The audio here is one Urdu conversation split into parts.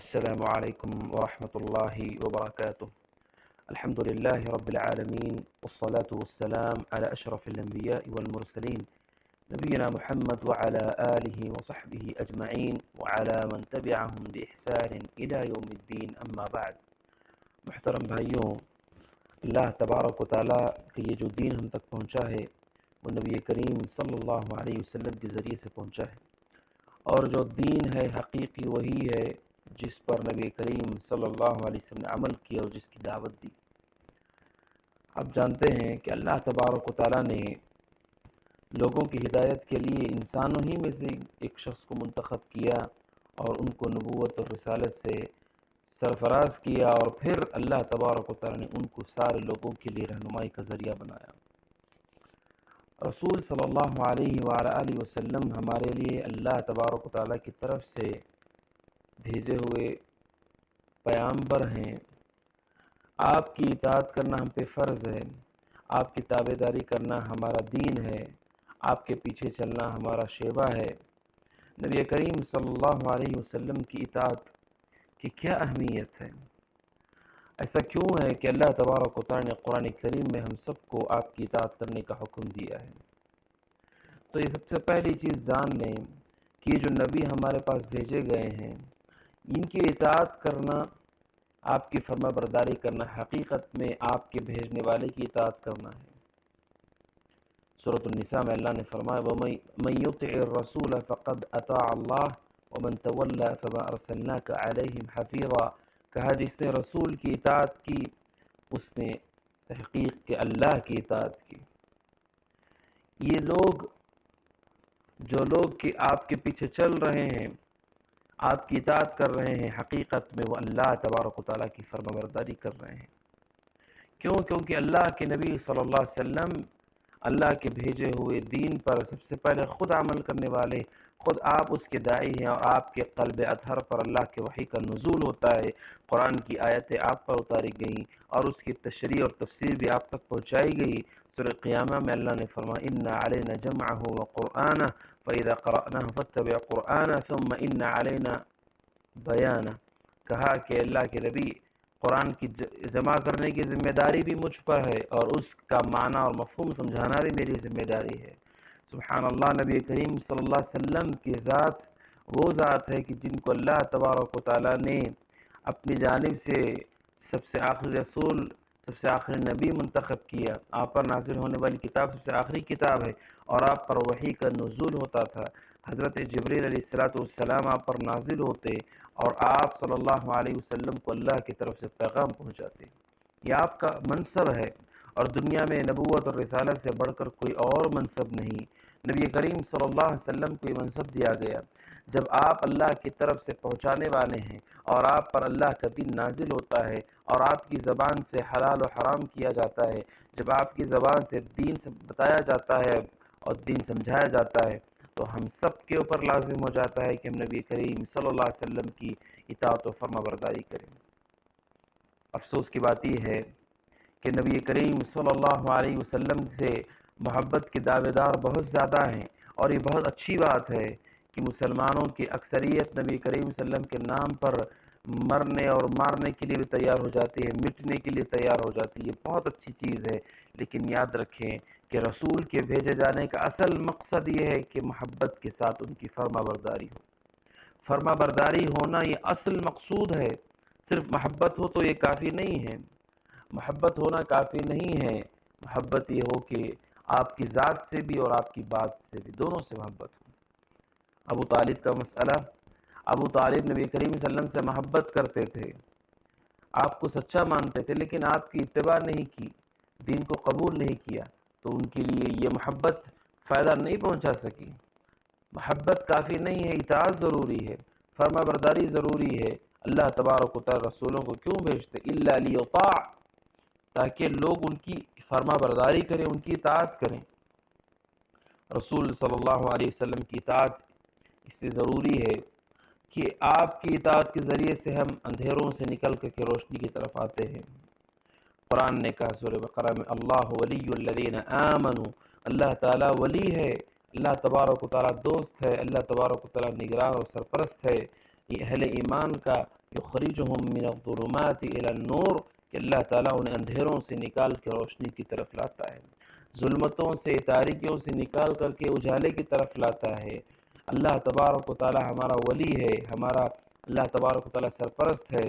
السلام عليكم ورحمة الله وبركاته. الحمد لله رب العالمين، والصلاة والسلام على أشرف الأنبياء والمرسلين نبينا محمد وعلى آله وصحبه أجمعين وعلى من تبعهم بإحسان إلى يوم الدين. أما بعد، محترم بھائیوں، اللہ تبارک و تعالیٰ کہ یہ جو دین ہم تک پہنچا ہے وہ نبی کریم صلی اللہ علیہ وسلم کے ذریعے سے پہنچا ہے، اور جو دین ہے حقیقی وہی ہے جس پر نبی کریم صلی اللہ علیہ وسلم نے عمل کیا اور جس کی دعوت دی۔ آپ جانتے ہیں کہ اللہ تبارک و تعالیٰ نے لوگوں کی ہدایت کے لیے انسانوں ہی میں سے ایک شخص کو منتخب کیا اور ان کو نبوت اور رسالت سے سرفراز کیا، اور پھر اللہ تبارک و تعالیٰ نے ان کو سارے لوگوں کے لیے رہنمائی کا ذریعہ بنایا۔ رسول صلی اللہ علیہ وآلہ وسلم ہمارے لیے اللہ تبارک و تعالیٰ کی طرف سے بھیجے ہوئے پیامبر ہیں۔ آپ کی اطاعت کرنا ہم پہ فرض ہے، آپ کی تابع داری کرنا ہمارا دین ہے، آپ کے پیچھے چلنا ہمارا شیوا ہے۔ نبی کریم صلی اللہ علیہ وسلم کی اطاعت کی کیا اہمیت ہے؟ ایسا کیوں ہے کہ اللہ تبارک و تعالیٰ نے قرآن کریم میں ہم سب کو آپ کی اطاعت کرنے کا حکم دیا ہے؟ تو یہ سب سے پہلی چیز جان لیں کہ یہ جو نبی ہمارے پاس بھیجے گئے ہیں، ان کی اطاعت کرنا، آپ کی فرما برداری کرنا، حقیقت میں آپ کے بھیجنے والے کی اطاعت کرنا ہے۔ سورۃ النساء میں اللہ نے فرمایا وَمَن يُطِعِ الرَّسُولَ فَقَدْ أَطَاعَ اللَّهَ وَمَن تَوَلَّى فَمَا أَرْسَلْنَاكَ عَلَيْهِمْ حَفِيظًا، کہا جس نے رسول کی اطاعت کی اس نے تحقیق کہ اللہ کی اطاعت کی۔ یہ لوگ جو لوگ کہ آپ کے پیچھے چل رہے ہیں، آپ کی اطاعت کر رہے ہیں، حقیقت میں وہ اللہ تبارک و تعالیٰ کی فرما برداری کر رہے ہیں۔ کیونکہ اللہ کے نبی صلی اللہ علیہ وسلم اللہ کے بھیجے ہوئے دین پر سب سے پہلے خود عمل کرنے والے، خود آپ اس کے داعی ہیں، اور آپ کے قلب اطہر پر اللہ کے وحی کا نزول ہوتا ہے، قرآن کی آیتیں آپ پر اتاری گئیں اور اس کی تشریح اور تفسیر بھی آپ تک پہنچائی گئی۔ سورۃ قیامہ میں اللہ نے فرمایا إِنَّ عَلَيْنَا جَمْعَهُ وَقُرْآنَهُ فَإِذَا قَرَأْنَاهُ فَاتَّبِعْ قُرْآنَهُ ثُمَّ إِنَّ عَلَيْنَا بَيَانَهُ، کہا کہ اللہ کے نبی قرآن کی جمع کرنے کی ذمہ داری بھی مجھ پر ہے اور اس کا معنی اور مفہوم سمجھانا بھی میری ذمہ داری ہے۔ سبحان اللہ، نبی کریم صلی اللہ علیہ وسلم کی ذات وہ ذات ہے کہ جن کو اللہ تبارک و تعالیٰ نے اپنی جانب سے سب سے آخری رسول، سب سے آخری نبی منتخب کیا۔ آپ پر نازل ہونے والی کتاب سب سے آخری کتاب ہے اور آپ پر وحی کا نزول ہوتا تھا۔ حضرت جبریل علیہ السلام آپ پر نازل ہوتے اور آپ صلی اللہ علیہ وسلم کو اللہ کی طرف سے پیغام پہنچاتے۔ یہ آپ کا منصب ہے، اور دنیا میں نبوت اور رسالت سے بڑھ کر کوئی اور منصب نہیں۔ نبی کریم صلی اللہ علیہ وسلم کو یہ منصب دیا گیا جب آپ اللہ کی طرف سے پہنچانے والے ہیں اور آپ پر اللہ کا دین نازل ہوتا ہے اور آپ کی زبان سے حلال و حرام کیا جاتا ہے، جب آپ کی زبان سے دین بتایا جاتا ہے اور دین سمجھایا جاتا ہے، تو ہم سب کے اوپر لازم ہو جاتا ہے کہ ہم نبی کریم صلی اللہ علیہ وسلم کی اطاعت و فرما برداری کریں۔ افسوس کی بات یہ ہے کہ نبی کریم صلی اللہ علیہ وسلم سے محبت کے دعوے دار بہت زیادہ ہیں، اور یہ بہت اچھی بات ہے کہ مسلمانوں کی اکثریت نبی کریم صلی اللہ علیہ وسلم کے نام پر مرنے اور مارنے کے لیے بھی تیار ہو جاتی ہے، مٹنے کے لیے تیار ہو جاتی ہے۔ یہ بہت اچھی چیز ہے، لیکن یاد رکھیں کہ رسول کے بھیجے جانے کا اصل مقصد یہ ہے کہ محبت کے ساتھ ان کی فرما برداری ہو۔ فرما برداری ہونا یہ اصل مقصود ہے، صرف محبت ہو تو یہ کافی نہیں ہے۔ محبت ہونا کافی نہیں ہے، محبت یہ ہو کہ آپ کی ذات سے بھی اور آپ کی بات سے بھی، دونوں سے محبت ہو۔ ابو طالب کا مسئلہ، ابو طالب نبی کریم صلی اللہ علیہ وسلم سے محبت کرتے تھے، آپ کو سچا مانتے تھے، لیکن آپ کی اتباع نہیں کی، دین کو قبول نہیں کیا، تو ان کے لیے یہ محبت فائدہ نہیں پہنچا سکی۔ محبت کافی نہیں ہے، اطاعت ضروری ہے، فرما برداری ضروری ہے۔ اللہ تبارک و تعالی رسولوں کو کیوں بھیجتے؟ الا لیطاع، تاکہ لوگ ان کی فرما برداری کریں، ان کی اطاعت کریں۔ رسول صلی اللہ علیہ وسلم کی اطاعت اس سے ضروری ہے کہ آپ کی اطاعت کے ذریعے سے ہم اندھیروں سے نکل کر کے روشنی کی طرف آتے ہیں۔ قرآن نے کہا سورہ بقرہ میں اللہ ولی الذین آمنوا، اللہ تعالیٰ ولی ہے، اللہ تبارک و تعالیٰ دوست ہے، اللہ تبارک و تعالیٰ نگراں اور سرپرست ہے۔ یہ اہل ایمان کا یخرجہم من الظلمات الی النور، کہ اللہ تعالیٰ انہیں اندھیروں سے نکال کے روشنی کی طرف لاتا ہے، ظلمتوں سے تاریکیوں سے نکال کر کے اجالے کی طرف لاتا ہے۔ اللہ تبارک و تعالیٰ ہمارا ولی ہے، ہمارا اللہ تبارک و تعالیٰ سرپرست ہے،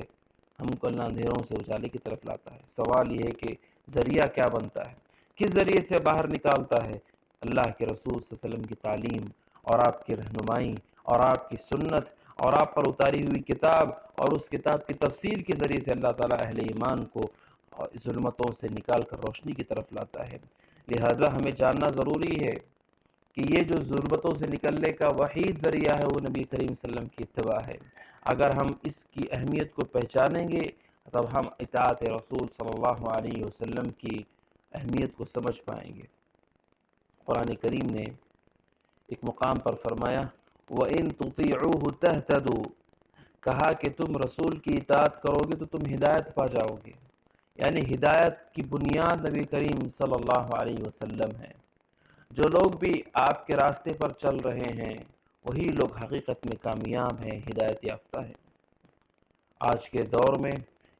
ہم کو اللہ اندھیروں سے اجالے کی طرف لاتا ہے۔ سوال یہ ہے کہ ذریعہ کیا بنتا ہے، کس ذریعے سے باہر نکالتا ہے؟ اللہ کے رسول صلی اللہ علیہ وسلم کی تعلیم اور آپ کی رہنمائی اور آپ کی سنت اور آپ پر اتاری ہوئی کتاب اور اس کتاب کی تفسیر کے ذریعے سے اللہ تعالیٰ اہل ایمان کو ظلمتوں سے نکال کر روشنی کی طرف لاتا ہے۔ لہٰذا ہمیں جاننا ضروری ہے کہ یہ جو ظلمتوں سے نکلنے کا وحید ذریعہ ہے وہ نبی کریم صلی اللہ علیہ وسلم کی اتباع ہے۔ اگر ہم اس کی اہمیت کو پہچانیں گے تب ہم اطاعت رسول صلی اللہ علیہ وسلم کی اہمیت کو سمجھ پائیں گے۔ قرآن کریم نے ایک مقام پر فرمایا وَإِن تُطِيعُوهُ تَهْتَدُوا، کہا کہ تم رسول کی اطاعت کرو گے تو تم ہدایت پا جاؤ گے، یعنی ہدایت کی بنیاد نبی کریم صلی اللہ علیہ وسلم ہے۔ جو لوگ بھی آپ کے راستے پر چل رہے ہیں وہی لوگ حقیقت میں کامیاب ہیں، ہدایت یافتہ ہیں۔ آج کے دور میں،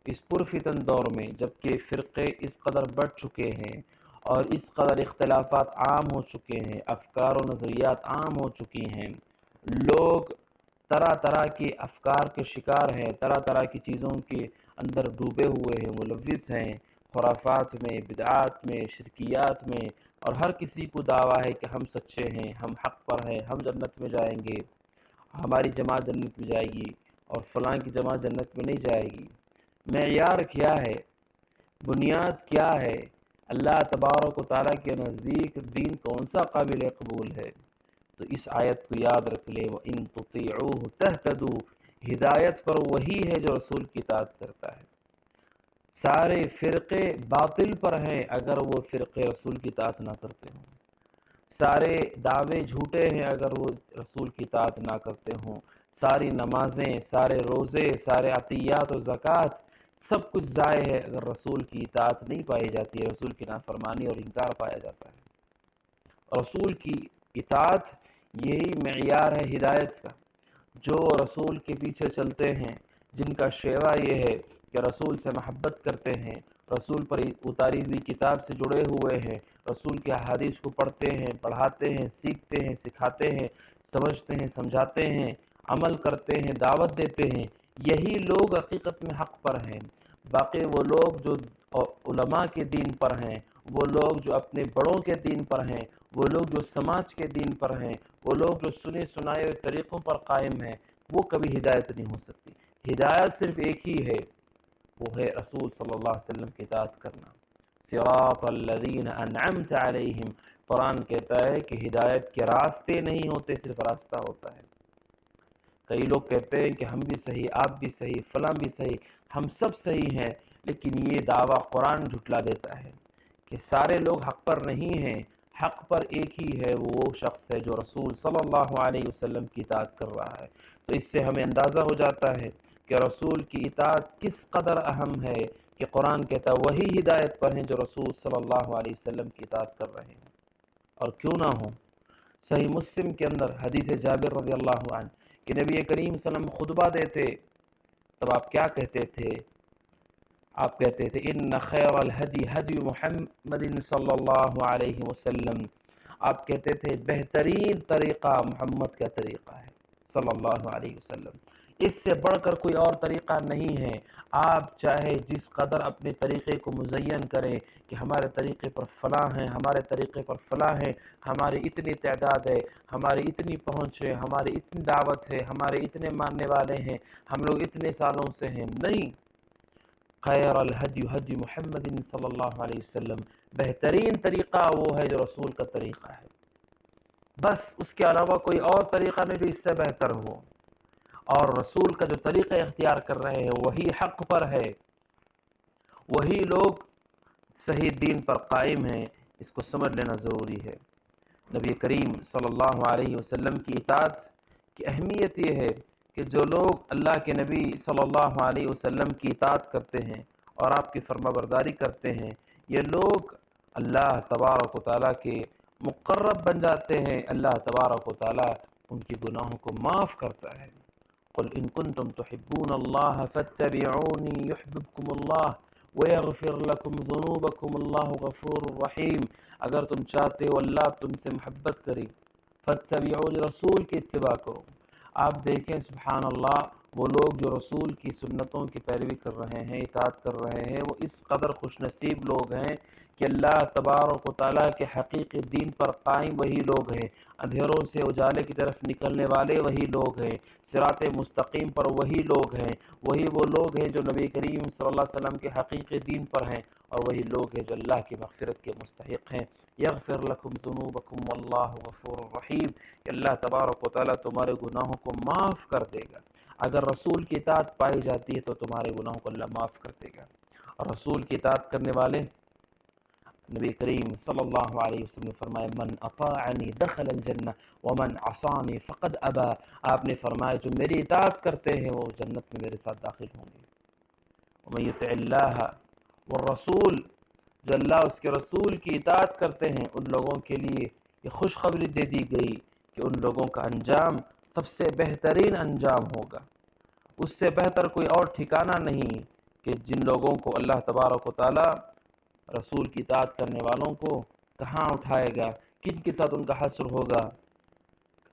اس پرفتن دور میں، جبکہ فرقے اس قدر بڑھ چکے ہیں اور اس قدر اختلافات عام ہو چکے ہیں، افکار و نظریات عام ہو چکی ہیں، لوگ طرح طرح کے افکار کے شکار ہیں، طرح طرح کی چیزوں کے اندر ڈوبے ہوئے ہیں، ملوث ہیں، خرافات میں، بدعات میں، شرکیات میں، اور ہر کسی کو دعویٰ ہے کہ ہم سچے ہیں، ہم حق پر ہیں، ہم جنت میں جائیں گے، ہماری جماعت جنت میں جائے گی اور فلاں کی جماعت جنت میں نہیں جائے گی۔ معیار کیا ہے؟ بنیاد کیا ہے؟ اللہ تبارک و تعالیٰ کے نزدیک دین کون سا قابل قبول ہے؟ تو اس آیت کو یاد رکھ لے وَإِن تُطِيعُوهُ تَهْتَدُوا، ہدایت پر وہی ہے جو رسول کی اطاعت کرتا ہے۔ سارے فرقے باطل پر ہیں اگر وہ فرقے رسول کی اطاعت نہ کرتے ہوں، سارے دعوے جھوٹے ہیں اگر وہ رسول کی اطاعت نہ کرتے ہوں، ساری نمازیں، سارے روزے، سارے عطیات و زکوٰۃ سب کچھ ضائع ہے اگر رسول کی اطاعت نہیں پائی جاتی ہے، رسول کی نافرمانی اور انکار پایا جاتا ہے۔ رسول کی اطاعت یہی معیار ہے ہدایت کا۔ جو رسول کے پیچھے چلتے ہیں، جن کا شیوا یہ ہے کہ رسول سے محبت کرتے ہیں، رسول پر اتاری ہوئی کتاب سے جڑے ہوئے ہیں، رسول کے احادیث کو پڑھتے ہیں، پڑھاتے ہیں، سیکھتے ہیں، سکھاتے ہیں، سمجھتے ہیں، سمجھاتے ہیں، عمل کرتے ہیں، دعوت دیتے ہیں، یہی لوگ حقیقت میں حق پر ہیں۔ باقی وہ لوگ جو علماء کے دین پر ہیں، وہ لوگ جو اپنے بڑوں کے دین پر ہیں، وہ لوگ جو سماج کے دین پر ہیں، وہ لوگ جو سنے سنائے ہوئے طریقوں پر قائم ہیں، وہ کبھی ہدایت نہیں ہو سکتی۔ ہدایت صرف ایک ہی ہے، وہ ہے رسول صلی اللہ علیہ وسلم کی اطاعت کرنا۔ صراط الذین انعمت علیہم، قرآن کہتا ہے کہ ہدایت کے راستے نہیں ہوتے، صرف راستہ ہوتا ہے۔ کئی لوگ کہتے ہیں کہ ہم بھی صحیح، آپ بھی صحیح، فلاں بھی صحیح، ہم سب صحیح ہیں، لیکن یہ دعویٰ قرآن جھٹلا دیتا ہے کہ سارے لوگ حق پر نہیں ہیں، حق پر ایک ہی ہے، وہ شخص ہے جو رسول صلی اللہ علیہ وسلم کی اطاعت کر رہا ہے۔ تو اس سے ہمیں اندازہ ہو جاتا ہے کہ رسول کی اطاعت کس قدر اہم ہے کہ قرآن کہتا ہے وہی ہدایت پر ہیں جو رسول صلی اللہ علیہ وسلم کی اطاعت کر رہے ہیں۔ اور کیوں نہ ہو، صحیح مسلم کے اندر حدیث جابر رضی اللہ عنہ کہ نبی کریم صلی اللہ علیہ وسلم خطبہ دیتے تب آپ کیا کہتے تھے؟ آپ کہتے تھے ان خیر الہدی ہدی محمد صلی اللہ علیہ وسلم، آپ کہتے تھے بہترین طریقہ محمد کا طریقہ ہے صلی اللہ علیہ وسلم، اس سے بڑھ کر کوئی اور طریقہ نہیں ہے۔ آپ چاہے جس قدر اپنے طریقے کو مزین کریں کہ ہمارے طریقے پر فلاں ہیں، ہمارے طریقے پر فلاں ہیں، ہماری اتنی تعداد ہے، ہماری اتنی پہنچ ہے، ہماری اتنی دعوت ہے، ہمارے اتنے ماننے والے ہیں، ہم لوگ اتنے سالوں سے ہیں، نہیں، خیر الہدی ہدی محمد صلی اللہ علیہ وسلم، بہترین طریقہ وہ ہے جو رسول کا طریقہ ہے، بس اس کے علاوہ کوئی اور طریقہ نہیں جو اس سے بہتر ہو، اور رسول کا جو طریقہ اختیار کر رہے ہیں وہی حق پر ہے، وہی لوگ صحیح دین پر قائم ہیں، اس کو سمجھ لینا ضروری ہے۔ نبی کریم صلی اللہ علیہ وسلم کی اطاعت کی اہمیت یہ ہے کہ جو لوگ اللہ کے نبی صلی اللہ علیہ وسلم کی اطاعت کرتے ہیں اور آپ کی فرما برداری کرتے ہیں، یہ لوگ اللہ تبارک و تعالیٰ کے مقرب بن جاتے ہیں، اللہ تبارک و تعالیٰ ان کے گناہوں کو معاف کرتا ہے، قل ان کنتم تحبون اللہ فاتبعونی یحببکم اللہ ویغفر لکم ذنوبکم اللہ غفور رحیم. اگر تم چاہتے ہو اللہ تم سے محبت کرے فاتبعونی، رسول کی اتباع کرو. آپ دیکھیں سبحان اللہ، وہ لوگ جو رسول کی سنتوں کی پیروی کر رہے ہیں، اطاعت کر رہے ہیں، وہ اس قدر خوش نصیب لوگ ہیں کہ اللہ تبارک و تعالیٰ کے حقیقی دین پر قائم وہی لوگ ہیں، اندھیروں سے اجالے کی طرف نکلنے والے وہی لوگ ہیں، صراط مستقیم پر وہی لوگ ہیں، وہی وہ لوگ ہیں جو نبی کریم صلی اللہ علیہ وسلم کے حقیقی دین پر ہیں، اور وہی لوگ ہیں جو اللہ کی مغفرت کے مستحق ہیں. یغفر لکم ذنوبکم واللہ غفور رحیم، کہ اللہ تبارک و تعالیٰ تمہارے گناہوں کو معاف کر دے گا. اگر رسول کی اطاعت پائی جاتی ہے تو تمہارے گناہوں کو اللہ معاف کر دے گا. اور رسول کی اطاعت کرنے والے، نبی کریم صلی اللہ علیہ وسلم نے فرمایا من اطاعنی دخل الجنہ ومن عصانی فقد ابا. آپ نے فرمایا جو میری اطاعت کرتے ہیں وہ جنت میں میرے ساتھ داخل ہوں گے. ومن یطع اللہ والرسول، جو اللہ اس کے رسول کی اطاعت کرتے ہیں ان لوگوں کے لیے یہ خوشخبری دے دی گئی کہ ان لوگوں کا انجام سب سے بہترین انجام ہوگا. اس سے بہتر کوئی اور ٹھکانہ نہیں کہ جن لوگوں کو اللہ تبارک و تعالی رسول کی اطاعت کرنے والوں کو کہاں اٹھائے گا، کن کے ساتھ ان کا حشر ہوگا.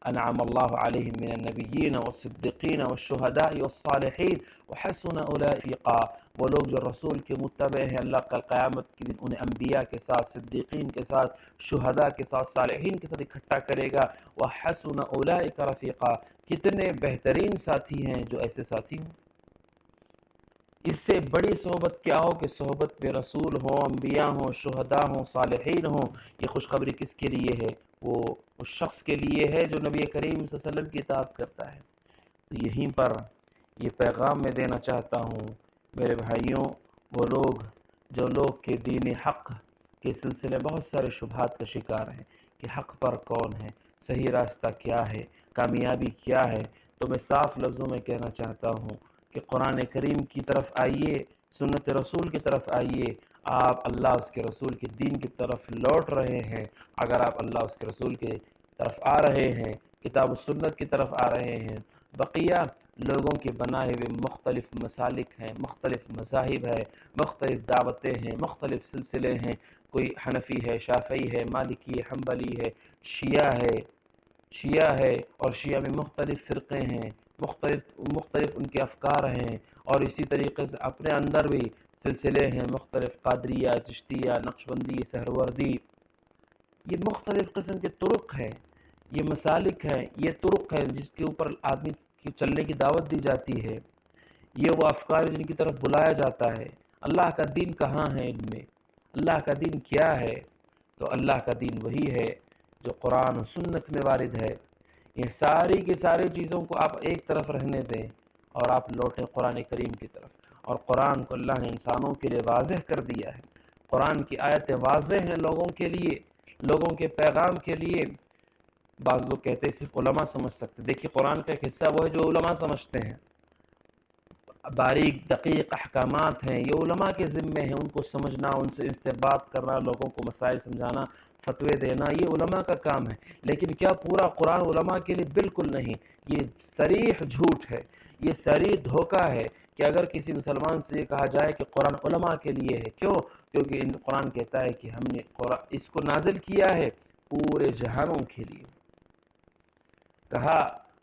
انعم اللہ علیہم من النبیین والصدیقین والشہداء والصالحین وحسن اولئک رفیقا. وہ لوگ جو رسول کے متبع ہیں، اللہ کا قیامت کے دن انہیں انبیاء کے ساتھ، صدیقین کے ساتھ، شہداء کے ساتھ، صالحین کے ساتھ اکٹھا کرے گا. وحسن اولئک رفیقا، کتنے بہترین ساتھی ہیں جو ایسے ساتھی ہوں. اس سے بڑی صحبت کیا ہو کہ صحبت میں رسول ہوں، انبیاء ہوں، شہداء ہوں، صالحین ہوں. یہ خوشخبری کس کے لیے ہے؟ وہ اس شخص کے لیے ہے جو نبی کریم صلی اللہ علیہ وسلم کی اطاعت کرتا ہے. تو یہیں پر یہ پیغام میں دینا چاہتا ہوں میرے بھائیوں، وہ لوگ کے دین حق کے سلسلے بہت سارے شبہات کا شکار ہیں کہ حق پر کون ہے، صحیح راستہ کیا ہے، کامیابی کیا ہے. تو میں صاف لفظوں میں کہنا چاہتا ہوں کہ قرآن کریم کی طرف آئیے، سنت رسول کی طرف آئیے. آپ اللہ اس کے رسول کے دین کی طرف لوٹ رہے ہیں. اگر آپ اللہ اس کے رسول کی طرف آ رہے ہیں، کتاب و سنت کی طرف آ رہے ہیں، بقیہ لوگوں کے بنائے ہوئے مختلف مسالک ہیں، مختلف مذاہب ہیں، مختلف دعوتیں ہیں، مختلف سلسلے ہیں. کوئی حنفی ہے، شافعی ہے، مالکی ہے، حنبلی ہے، شیعہ ہے، اور شیعہ میں مختلف فرقے ہیں، مختلف ان کے افکار ہیں. اور اسی طریقے سے اپنے اندر بھی سلسلے ہیں مختلف، قادریہ، چشتیہ، نقشبندی، سہروردی. یہ مختلف قسم کے طرق ہیں، یہ مسالک ہیں، یہ طرق ہیں جس کے اوپر آدمی کی چلنے کی دعوت دی جاتی ہے. یہ وہ افکار جن کی طرف بلایا جاتا ہے. اللہ کا دین کہاں ہے ان میں؟ اللہ کا دین کیا ہے؟ تو اللہ کا دین وہی ہے جو قرآن و سنت میں وارد ہے. یہ ساری کی ساری چیزوں کو آپ ایک طرف رہنے دیں اور آپ لوٹیں قرآن کریم کی طرف. اور قرآن کو اللہ نے انسانوں کے لیے واضح کر دیا ہے. قرآن کی آیتیں واضح ہیں لوگوں کے لیے، لوگوں کے پیغام کے لیے. بعض لوگ کہتے ہیں صرف علماء سمجھ سکتے. دیکھیے قرآن کا ایک حصہ وہ ہے جو علماء سمجھتے ہیں، باریک دقیق احکامات ہیں، یہ علماء کے ذمے ہیں، ان کو سمجھنا، ان سے استنباط کرنا، لوگوں کو مسائل سمجھانا، فتوے دینا، یہ علماء کا کام ہے. لیکن کیا پورا قرآن علماء کے لیے؟ بالکل نہیں. یہ صریح جھوٹ ہے، یہ صریح دھوکہ ہے کہ اگر کسی مسلمان سے یہ کہا جائے کہ قرآن علماء کے لیے ہے. کیوں؟ کیونکہ قرآن کہتا ہے کہ ہم نے اس کو نازل کیا ہے پورے جہانوں کے لیے. کہا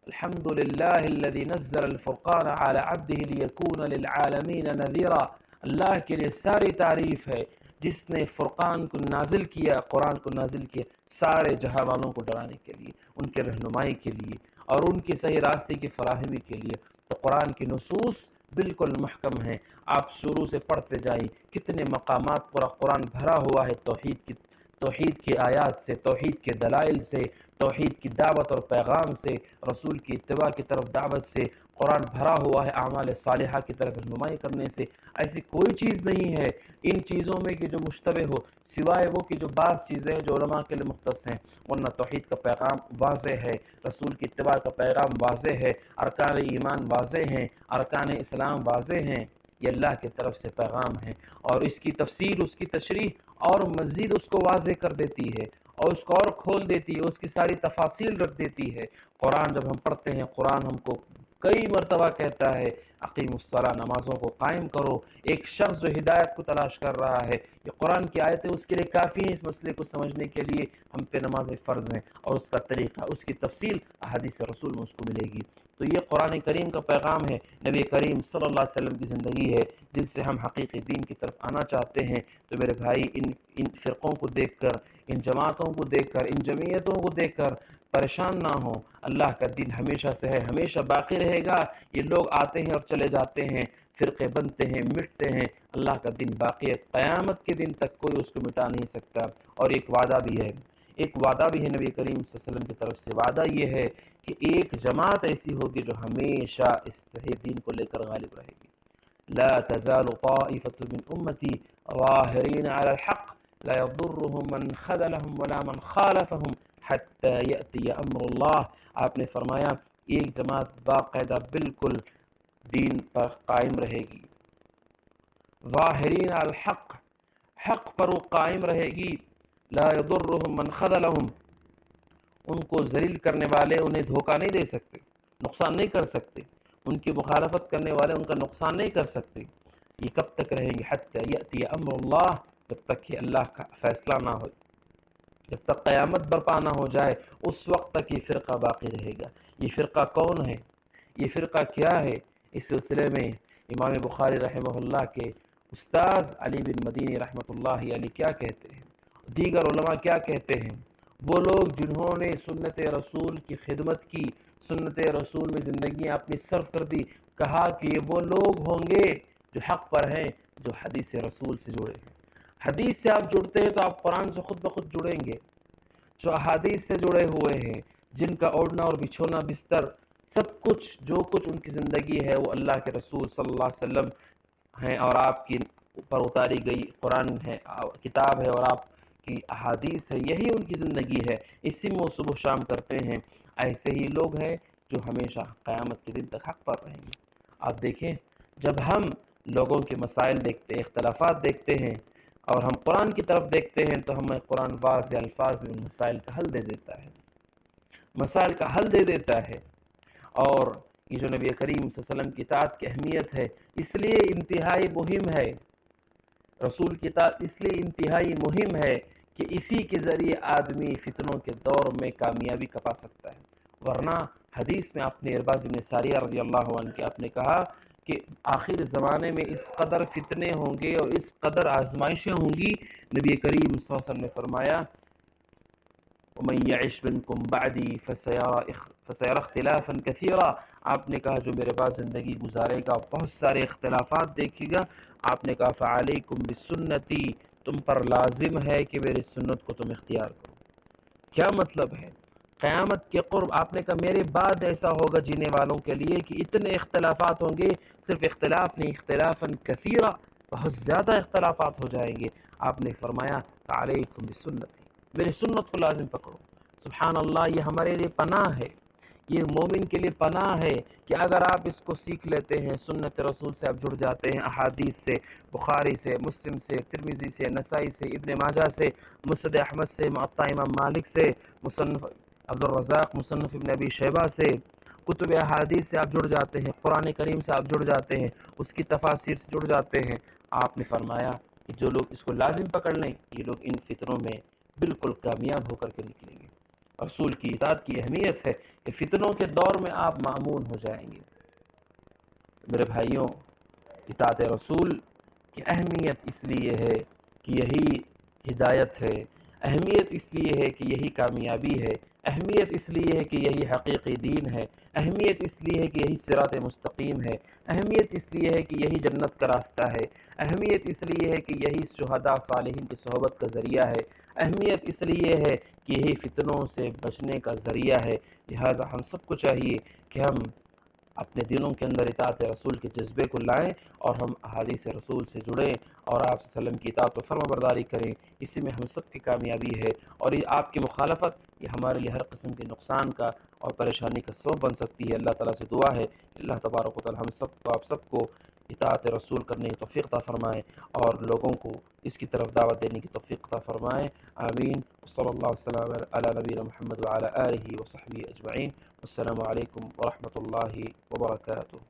الحمد للہ الذي نزل الفرقان على عبده ليكون للعالمین نذیرا. اللہ کے لیے ساری تعریف ہے جس نے فرقان کو نازل کیا، قرآن کو نازل کیا سارے جہاں والوں کو ڈرانے کے لیے، ان کے رہنمائی کے لیے، اور ان کے صحیح راستے کی فراہمی کے لیے. تو قرآن کی نصوص بالکل محکم ہیں. آپ شروع سے پڑھتے جائیں، کتنے مقامات پر قرآن بھرا ہوا ہے توحید کی آیات سے، توحید کے دلائل سے، توحید کی دعوت اور پیغام سے، رسول کی اتباع کی طرف دعوت سے. قرآن بھرا ہوا ہے اعمال صالحہ کی طرف رہنمائی کرنے سے. ایسی کوئی چیز نہیں ہے ان چیزوں میں کہ جو مشتبہ ہو، سوائے وہ کہ جو بعض چیزیں جو علماء کے لیے مختص ہیں. ورنہ توحید کا پیغام واضح ہے، رسول کی اتباع کا پیغام واضح ہے، ارکان ایمان واضح ہیں، ارکان اسلام واضح ہیں. یہ اللہ کی طرف سے پیغام ہے، اور اس کی تفسیر، اس کی تشریح اور مزید اس کو واضح کر دیتی ہے، اور اس کو اور کھول دیتی ہے، اس کی ساری تفاصیل رکھ دیتی ہے. قرآن جب ہم پڑھتے ہیں، قرآن ہم کو کئی مرتبہ کہتا ہے اقیم الصلاۃ، نمازوں کو قائم کرو۔ ایک شخص جو ہدایت کو تلاش کر رہا ہے، یہ قرآن کی آیتیں اس کے لیے کافی ہیں اس مسئلے کو سمجھنے کے لیے ہم پہ نمازیں فرض ہیں، اور اس کا طریقہ، اس کی تفصیل احادیث رسول میں اس کو ملے گی۔ تو یہ قرآن کریم کا پیغام ہے، نبی کریم صلی اللہ علیہ وسلم کی زندگی ہے جن سے ہم حقیقی دین کی طرف آنا چاہتے ہیں۔ تو میرے بھائی، ان فرقوں کو دیکھ کر، ان جماعتوں کو دیکھ کر، ان جمعیتوں کو دیکھ کر پریشان نہ ہوں۔ اللہ کا دین ہمیشہ سے ہے، ہمیشہ باقی رہے گا۔ یہ لوگ آتے ہیں اور چلے جاتے ہیں، فرقے بنتے ہیں، مٹتے ہیں، اللہ کا دین باقی ہے، قیامت کے دن تک کوئی اس کو مٹا نہیں سکتا۔ اور ایک وعدہ بھی ہے، ایک وعدہ بھی ہے نبی کریم صلی اللہ علیہ وسلم کی طرف سے۔ وعدہ یہ ہے کہ ایک جماعت ایسی ہوگی جو ہمیشہ اس صحیح دین کو لے کر غالب رہے گی۔ لا تزال طائفة من امتی ظاہرین علی الحق لا يضرهم من خذلهم ولا من خالفهم حتى يأتي امر اللہ۔ آپ نے فرمایا ایک جماعت باقاعدہ بالکل دین پر قائم رہے گی، ظاہرین علی الحق، حق پر وہ قائم رہے گی، لا يضرهم من خذلهم، ان کو ذلیل کرنے والے انہیں دھوکہ نہیں دے سکتے، نقصان نہیں کر سکتے، ان کی مخالفت کرنے والے ان کا نقصان نہیں کر سکتے۔ یہ کب تک رہیں گے؟ حتی یأتی امر اللہ، جب تک کہ اللہ کا فیصلہ نہ ہو، جب تک قیامت برپا نہ ہو جائے، اس وقت تک یہ فرقہ باقی رہے گا۔ یہ فرقہ کون ہے؟ یہ فرقہ کیا ہے؟ اس سلسلے میں امام بخاری رحمہ اللہ کے استاذ علی بن مدینی رحمۃ اللہ علیہ کیا کہتے ہیں، دیگر علماء کیا کہتے ہیں؟ وہ لوگ جنہوں نے سنت رسول کی خدمت کی، سنت رسول میں زندگی اپنی صرف کر دی، کہا کہ یہ وہ لوگ ہوں گے جو حق پر ہیں، جو حدیث رسول سے جڑے ہیں۔ حدیث سے آپ جڑتے ہیں تو آپ قرآن سے خود بخود جڑیں گے۔ جو احادیث سے جڑے ہوئے ہیں، جن کا اوڑھنا اور بچھونا بستر، سب کچھ جو کچھ ان کی زندگی ہے وہ اللہ کے رسول صلی اللہ علیہ وسلم ہیں، اور آپ کی پر اتاری گئی قرآن ہے، کتاب ہے، اور آپ کی احادیث ہے، یہی ان کی زندگی ہے، اسی میں وہ صبح و شام کرتے ہیں۔ ایسے ہی لوگ ہیں جو ہمیشہ قیامت کے دن تک حق پر رہیں گے۔ آپ دیکھیں، جب ہم لوگوں کے مسائل دیکھتے، اختلافات دیکھتے ہیں، اور ہم قرآن کی طرف دیکھتے ہیں تو ہمیں قرآن واضح الفاظ میں مسائل کا حل دے دیتا ہے، مسائل کا حل دے دیتا ہے۔ اور یہ جو نبی کریم صلی اللہ علیہ وسلم کی اطاعت کی اہمیت ہے، اس لیے انتہائی مہم ہے، رسول کی اطاعت اس لیے انتہائی مہم ہے کہ اسی کے ذریعے آدمی فتنوں کے دور میں کامیابی پا سکتا ہے۔ ورنہ حدیث میں آپ نے ارباز بن ساریہ رضی اللہ عنہ کے آپ نے کہا کہ آخر زمانے میں اس قدر فتنے ہوں گے اور اس قدر آزمائشیں ہوں گی، نبی کریم صلی اللہ علیہ وسلم نے فرمایا وَمَن يَعِشْ مِنْكُمْ بَعْدِي فَسَيَرَى اخْتِلَافًا كَثِيرًا۔ آپ نے کہا جو میرے بعد زندگی گزارے گا بہت سارے اختلافات دیکھے گا۔ آپ نے کہا فَعَلَيْكُمْ بِسُنَّتِي، تم پر لازم ہے کہ میری سنت کو تم اختیار کرو۔ کیا مطلب ہے؟ قیامت کے قرب آپ نے کہا میرے بعد ایسا ہوگا جینے والوں کے لیے کہ اتنے اختلافات ہوں گے، صرف اختلاف نہیں، اختلافاً کثیرا، بہت زیادہ اختلافات ہو جائیں گے۔ آپ نے فرمایا علیکم بسنتی، میری سنت کو لازم پکڑو۔ سبحان اللہ، یہ ہمارے لیے پناہ ہے، یہ مومن کے لیے پناہ ہے کہ اگر آپ اس کو سیکھ لیتے ہیں، سنت رسول سے آپ جڑ جاتے ہیں، احادیث سے، بخاری سے، مسلم سے، ترمذی سے، نسائی سے، ابن ماجہ سے، مسند احمد سے، موطا امام مالک سے، مصنف عبد الرزاق، مصنف ابن ابی شیبہ سے، کتب احادیث سے آپ جڑ جاتے ہیں، قرآن کریم سے آپ جڑ جاتے ہیں، اس کی تفاسیر سے جڑ جاتے ہیں۔ آپ نے فرمایا کہ جو لوگ اس کو لازم پکڑ لیں، یہ لوگ ان فتنوں میں بالکل کامیاب ہو کر کے نکلیں گے۔ رسول کی اطاعت کی اہمیت ہے کہ فتنوں کے دور میں آپ مامون ہو جائیں گے۔ میرے بھائیوں، اطاعت رسول کی اہمیت اس لیے ہے کہ یہی ہدایت ہے، اہمیت اس لیے ہے کہ یہی کامیابی ہے، اہمیت اس لیے ہے کہ یہی حقیقی دین ہے، اہمیت اس لیے ہے کہ یہی صراط مستقیم ہے، اہمیت اس لیے ہے کہ یہی جنت کا راستہ ہے، اہمیت اس لیے ہے کہ یہی شہداء صالحین کی صحبت کا ذریعہ ہے، اہمیت اس لیے ہے کہ یہی فتنوں سے بچنے کا ذریعہ ہے۔ لہٰذا ہم سب کو چاہیے کہ ہم اپنے دلوں کے اندر اطاعت رسول کے جذبے کو لائیں اور ہم احادیث رسول سے جڑیں اور آپ صلی اللہ علیہ وسلم کی اطاعت و فرما برداری کریں۔ اسی میں ہم سب کی کامیابی ہے، اور یہ آپ کی مخالفت یہ ہمارے لیے ہر قسم کے نقصان کا اور پریشانی کا سبب بن سکتی ہے۔ اللہ تعالیٰ سے دعا ہے کہ اللہ تبارک و تعالیٰ ہم سب کو، آپ سب کو اطاعت رسول کرنے کی توفیق عطا فرمائے اور لوگوں کو اس کی طرف دعوت دینے کی توفیق عطا فرمائے. آمین. صلی اللہ وسلم علی نبینا محمد وعلی آلہ وصحبہ اجمعین. السلام علیکم ورحمۃ اللہ وبرکاتہ.